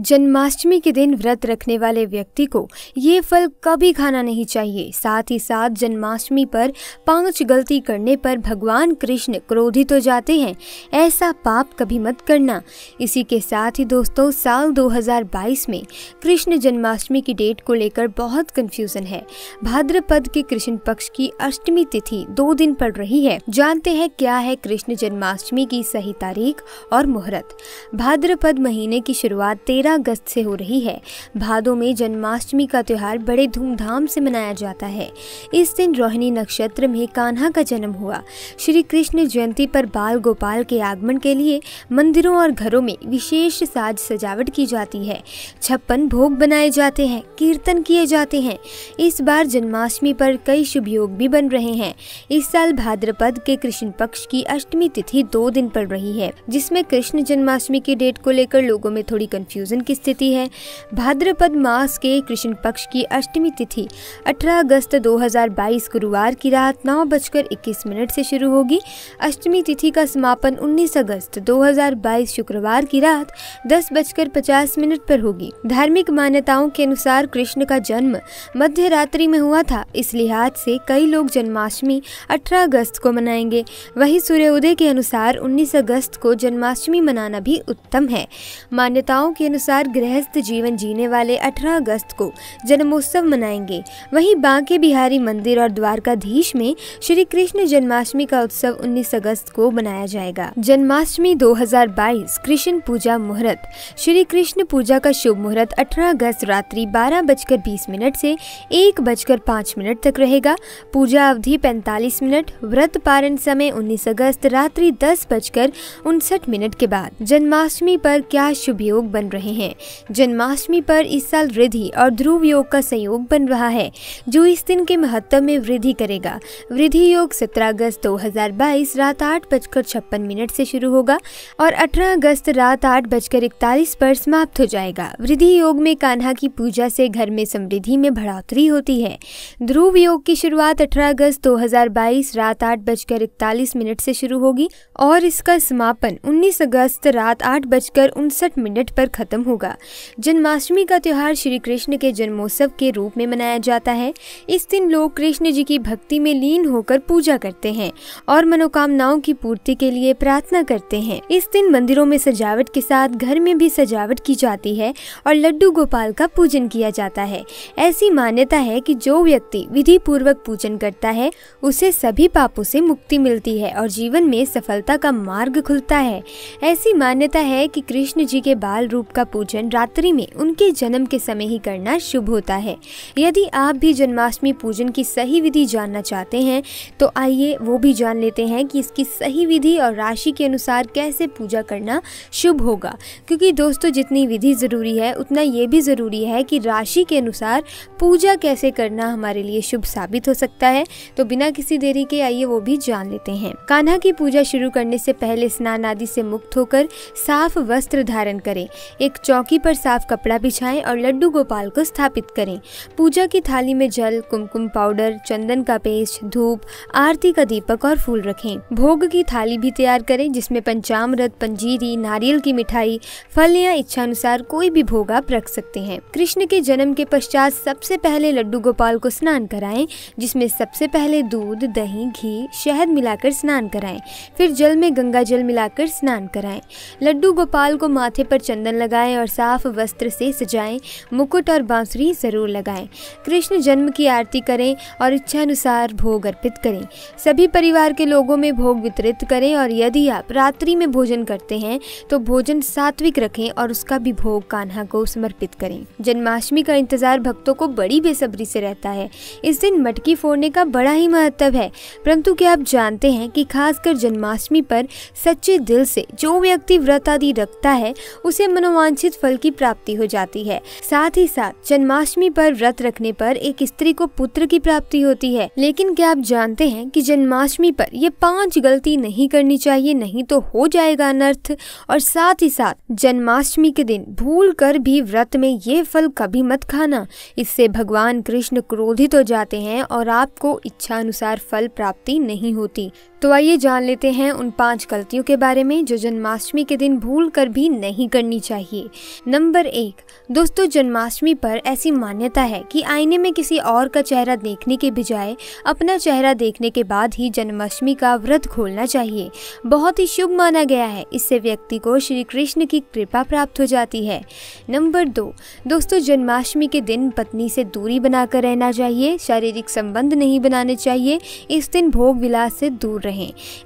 जन्माष्टमी के दिन व्रत रखने वाले व्यक्ति को ये फल कभी खाना नहीं चाहिए। साथ ही साथ जन्माष्टमी पर 5 गलती करने पर भगवान कृष्ण क्रोधित हो जाते हैं। ऐसा पाप कभी मत करना। इसी के साथ ही दोस्तों, साल 2022 में कृष्ण जन्माष्टमी की डेट को लेकर बहुत कंफ्यूजन है। भाद्रपद के कृष्ण पक्ष की अष्टमी तिथि 2 दिन पड़ रही है। जानते हैं क्या है कृष्ण जन्माष्टमी की सही तारीख और मुहूर्त। भाद्रपद महीने की शुरुआत 13 अगस्त से हो रही है। भादों में जन्माष्टमी का त्योहार बड़े धूमधाम से मनाया जाता है। इस दिन रोहिणी नक्षत्र में कान्हा का जन्म हुआ। श्री कृष्ण जयंती पर बाल गोपाल के आगमन के लिए मंदिरों और घरों में विशेष साज सजावट की जाती है। 56 भोग बनाए जाते हैं, कीर्तन किए जाते हैं। इस बार जन्माष्टमी पर कई शुभ योग भी बन रहे हैं। इस साल भाद्रपद के कृष्ण पक्ष की अष्टमी तिथि 2 दिन पड़ रही है, जिसमें कृष्ण जन्माष्टमी की डेट को लेकर लोगों में थोड़ी कंफ्यूजन की स्थिति है। भाद्रपद मास के कृष्ण पक्ष की अष्टमी तिथि 18 अगस्त 2022 गुरुवार की रात 9:21 से शुरू होगी। अष्टमी तिथि का समापन 19 अगस्त 2022 शुक्रवार की रात 10:50 पर होगी। धार्मिक मान्यताओं के अनुसार कृष्ण का जन्म मध्य रात्रि में हुआ था। इस लिहाज से कई लोग जन्माष्टमी 18 अगस्त को मनाएंगे। वहीं सूर्योदय के अनुसार 19 अगस्त को जन्माष्टमी मनाना भी उत्तम है। मान्यताओं के अनुसार गृहस्थ जीवन जीने वाले 18 अगस्त को जन्मोत्सव मनाएंगे। वहीं बांके बिहारी मंदिर और द्वारकाधीश में श्री कृष्ण जन्माष्टमी का उत्सव 19 अगस्त को मनाया जाएगा। जन्माष्टमी 2022 कृष्ण पूजा मुहूर्त। श्री कृष्ण पूजा का शुभ मुहूर्त 18 अगस्त रात्रि 12:20 से 1:05 तक रहेगा। पूजा अवधि 45 मिनट। व्रत पारण समय 19 अगस्त रात्रि 10:59 के बाद। जन्माष्टमी पर क्या शुभ योग बन रहे हैं। जन्माष्टमी पर इस साल रिद्धि और ध्रुव योग का संयोग बन रहा है, जो इस दिन के महत्व में वृद्धि करेगा। वृद्धि योग 17 अगस्त 2022 रात 8:56 से शुरू होगा और 18 अगस्त रात 8:41 पर समाप्त हो जाएगा। वृद्धि योग में कान्हा की पूजा से घर में समृद्धि में बढ़ोतरी होती है। ध्रुव योग की शुरुआत 18 अगस्त 2022 रात 8:41 से शुरू होगी और इसका समापन 19 अगस्त रात 8:59 पर खत्म होगा। जन्माष्टमी का त्योहार श्री कृष्ण के जन्मोत्सव के रूप में मनाया जाता है। इस दिन लोग कृष्ण जी की भक्ति में लीन होकर पूजा करते हैं और मनोकामनाओं की पूर्ति के लिए प्रार्थना करते हैं। इस दिन मंदिरों में सजावट के साथ घर में भी सजावट की जाती है और लड्डू गोपाल का पूजन किया जाता है। ऐसी मान्यता है कि जो व्यक्ति विधि पूर्वक पूजन करता है उसे सभी पापों से मुक्ति मिलती है और जीवन में सफलता का मार्ग खुलता है। ऐसी मान्यता है कि कृष्ण जी के बाल रूप का पूजन रात्रि में उनके जन्म के समय ही करना शुभ होता है। यदि आप भी जन्माष्टमी पूजन की सही विधि जानना चाहते हैं तो आइए वो भी जान लेते हैं कि इसकी सही विधि और राशि के अनुसार कैसे पूजा करना शुभ होगा। क्योंकि दोस्तों, जितनी विधि जरूरी है उतना ये भी जरूरी है कि राशि के अनुसार पूजा कैसे करना हमारे लिए शुभ साबित हो सकता है। तो बिना किसी देरी के आइए वो भी जान लेते हैं। कान्हा की पूजा शुरू करने से पहले स्नान आदि से मुक्त होकर साफ वस्त्र धारण करें। एक चौकी पर साफ कपड़ा बिछाएं और लड्डू गोपाल को स्थापित करें। पूजा की थाली में जल, कुमकुम पाउडर, चंदन का पेस्ट, धूप, आरती का दीपक और फूल रखें। भोग की थाली भी तैयार करें, जिसमें पंचामृत, पंजीरी, नारियल की मिठाई, फल या इच्छानुसार कोई भी भोग आप रख सकते हैं। कृष्ण के जन्म के पश्चात सबसे पहले लड्डू गोपाल को स्नान कराएं, जिसमें सबसे पहले दूध, दही, घी, शहद मिलाकर स्नान कराएं। फिर जल में गंगा जल मिलाकर स्नान कराएं। लड्डू गोपाल को माथे पर चंदन लगाएं और साफ वस्त्र से सजाएं। मुकुट और बांसुरी जरूर लगाएं। कृष्ण जन्म की आरती करें और इच्छानुसार भोग अर्पित करें। सभी परिवार के लोगों में भोग वितरित करें और यदि आप रात्रि में भोजन करते हैं तो भोजन सात्विक रखें और उसका भी भोग कान्हा को समर्पित करें। जन्माष्टमी का इंतजार भक्तों को बड़ी बेसब्री से रहता है। इस दिन मटकी फोड़ने का बड़ा ही महत्व है। परंतु क्या आप जानते हैं कि खासकर जन्माष्टमी पर सच्चे दिल से जो व्यक्ति व्रत आदि रखता है उसे मनोवांछित फल की प्राप्ति हो जाती है। साथ ही साथ जन्माष्टमी पर व्रत रखने पर एक स्त्री को पुत्र की प्राप्ति होती है। लेकिन क्या आप जानते हैं कि जन्माष्टमी पर ये 5 गलती नहीं करनी चाहिए, नहीं तो हो जाएगा अनर्थ। और साथ ही साथ जन्माष्टमी के दिन भूल कर भी व्रत में ये फल कभी मत खाना। इससे भगवान कृष्ण क्रोधित हो जाते हैं और आपको इच्छा अनुसार फल प्राप्ति नहीं होती। तो आइए जान लेते हैं उन 5 गलतियों के बारे में जो जन्माष्टमी के दिन भूल कर भी नहीं करनी चाहिए। नंबर 1, दोस्तों जन्माष्टमी पर ऐसी मान्यता है कि आईने में किसी और का चेहरा देखने के बजाय अपना चेहरा देखने के बाद ही जन्माष्टमी का व्रत खोलना चाहिए। बहुत ही शुभ माना गया है, इससे व्यक्ति को श्री कृष्ण की कृपा प्राप्त हो जाती है। नंबर 2, दोस्तों जन्माष्टमी के दिन पत्नी से दूरी बनाकर रहना चाहिए, शारीरिक संबंध नहीं बनाने चाहिए। इस दिन भोग विलास से दूर रहें,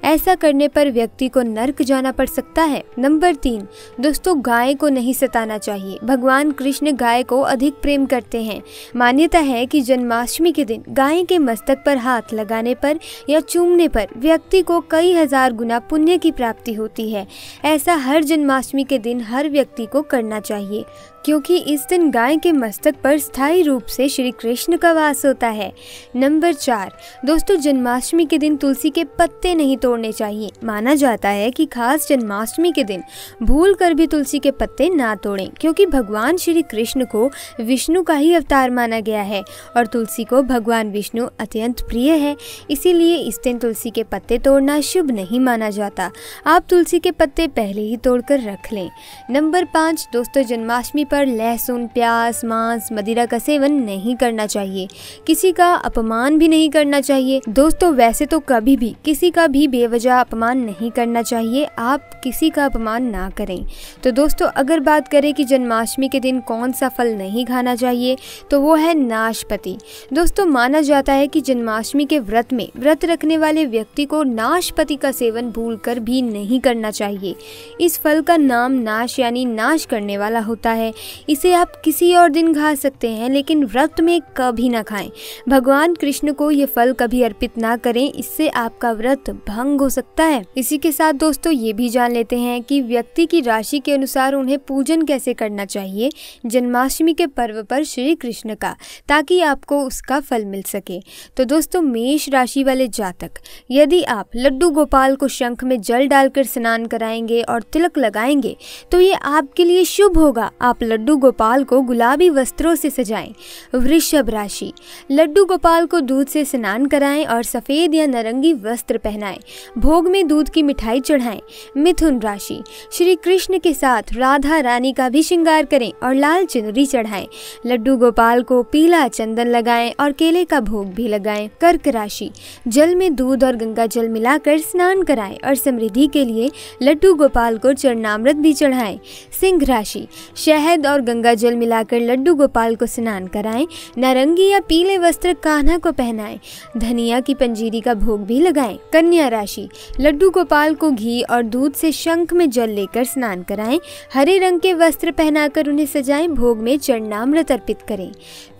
ऐसा करने पर व्यक्ति को नर्क जाना पड़ सकता है। नंबर 3, दोस्तों गाय को नहीं सताना चाहिए। भगवान कृष्ण गाय को अधिक प्रेम करते हैं। मान्यता है कि जन्माष्टमी के दिन गाय के मस्तक पर हाथ लगाने पर या चूमने पर व्यक्ति को कई हजार गुना पुण्य की प्राप्ति होती है। ऐसा हर जन्माष्टमी के दिन हर व्यक्ति को करना चाहिए, क्योंकि इस दिन गाय के मस्तक पर स्थायी रूप से श्री कृष्ण का वास होता है। नंबर 4, दोस्तों जन्माष्टमी के दिन तुलसी के पत्ते नहीं तोड़ने चाहिए। माना जाता है कि खास जन्माष्टमी के दिन भूल कर भी तुलसी के पत्ते ना तोड़ें, क्योंकि भगवान श्री कृष्ण को विष्णु का ही अवतार माना गया है और तुलसी को भगवान विष्णु अत्यंत प्रिय है। इसीलिए इस दिन तुलसी के पत्ते तोड़ना शुभ नहीं माना जाता। आप तुलसी के पत्ते पहले ही तोड़कर रख लें। नंबर 5, दोस्तों जन्माष्टमी पर लहसुन, प्याज, मांस, मदिरा का सेवन नहीं करना चाहिए। किसी का अपमान भी नहीं करना चाहिए। दोस्तों वैसे तो कभी भी किसी का भी बेवजह अपमान नहीं करना चाहिए। आप किसी का अपमान ना करें। तो दोस्तों अगर बात करें कि जन्माष्टमी के दिन कौन सा फल नहीं खाना चाहिए, तो वो है नाशपाती। दोस्तों माना जाता है कि जन्माष्टमी के व्रत में व्रत रखने वाले व्यक्ति को नाशपाती का सेवन भूलकर भी नहीं करना चाहिए। इस फल का नाम नाश यानी नाश करने वाला होता है। इसे आप किसी और दिन खा सकते हैं, लेकिन व्रत में कभी ना खाएं। भगवान कृष्ण को ये फल कभी अर्पित ना करें, इससे आपका व्रत भंग हो सकता है। इसी के साथ दोस्तों ये भी जान लेते हैं कि व्यक्ति की राशि के अनुसार उन्हें पूजन कैसे करना चाहिए जन्माष्टमी के पर्व पर श्री कृष्ण का, ताकि आपको उसका फल मिल सके। तो दोस्तों मेष राशि वाले जातक, यदि आप लड्डू गोपाल को शंख में जल डालकर स्नान कराएंगे और तिलक लगाएंगे तो ये आपके लिए शुभ होगा। आप लड्डू गोपाल को गुलाबी वस्त्रों से सजाएं। वृषभ राशि, लड्डू गोपाल को दूध से स्नान कराएं और सफेद या नारंगी वस्त्र पहनाएं। भोग में दूध की मिठाई चढ़ाएं। मिथुन राशि, श्री कृष्ण के साथ राधा रानी का भी श्रृंगार करें और लाल चुनरी चढ़ाएं। लड्डू गोपाल को पीला चंदन लगाएं और केले का भोग भी लगाएं। कर्क राशि, जल में दूध और गंगा जल मिलाकर स्नान कराएं और समृद्धि के लिए लड्डू गोपाल को चरणामृत भी चढ़ाएं। सिंह राशि, शहद और गंगा जल मिलाकर लड्डू गोपाल को स्नान कराएं। नारंगी या पीले वस्त्र कान्हा को पहनाएं। धनिया की पंजीरी का भोग भी लगाएं। कन्या राशि, लड्डू गोपाल को घी और दूध से शंख में जल लेकर स्नान कराएं। हरे रंग के वस्त्र पहनाकर उन्हें सजाएं। भोग में चरणामृत अर्पित करें।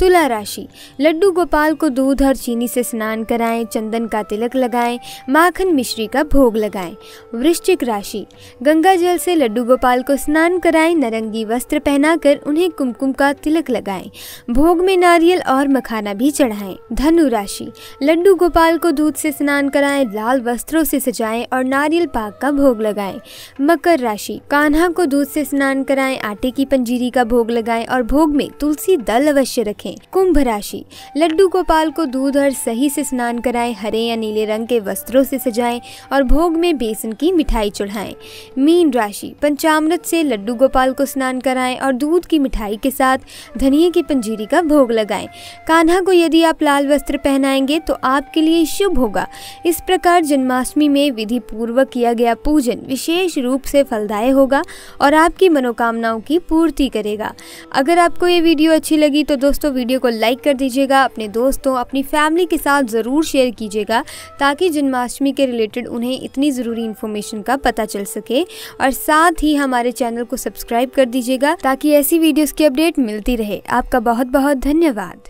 तुला राशि, लड्डू गोपाल को दूध और चीनी से स्नान कराएं। चंदन का तिलक लगाएं। माखन मिश्री का भोग लगाएं। वृश्चिक राशि, गंगा जल से लड्डू गोपाल को स्नान कराएं। नारंगी वस्त्र पहनाकर उन्हें कुमकुम का तिलक लगाएं। भोग में नारियल और मखाना भी चढ़ाएं। धनु राशि, लड्डू गोपाल को दूध से स्नान कराएं। लाल वस्त्रों से सजाएं और नारियल पाक का भोग लगाएं। मकर राशि, कान्हा को दूध से स्नान कराएं। आटे की पंजीरी का भोग लगाएं और भोग में तुलसी दल अवश्य रखें। कुंभ राशि, लड्डू गोपाल को दूध और सही से स्नान कराएं। हरे या नीले रंग के वस्त्रों से सजाएं और भोग में बेसन की मिठाई चढ़ाएं। मीन राशि, पंचामृत से लड्डू गोपाल को स्नान कराएं और दूध की मिठाई के साथ धनिये की पंजीरी का भोग लगाएं। कान्हा को यदि आप लाल वस्त्र पहनाएंगे तो आपके लिए शुभ होगा। इस प्रकार जन्माष्टमी में विधि पूर्वक किया गया पूजन विशेष रूप से फलदायी होगा और आपकी मनोकामनाओं की पूर्ति करेगा। अगर आपको ये वीडियो अच्छी लगी तो दोस्तों वीडियो को लाइक कर दीजिएगा। अपने दोस्तों अपनी फैमिली के साथ ज़रूर शेयर कीजिएगा, ताकि जन्माष्टमी के रिलेटेड उन्हें इतनी ज़रूरी इन्फॉर्मेशन का पता चल सके। और साथ ही हमारे चैनल को सब्सक्राइब कर दीजिएगा, ताकि ऐसी वीडियोस की अपडेट मिलती रहे। आपका बहुत बहुत धन्यवाद।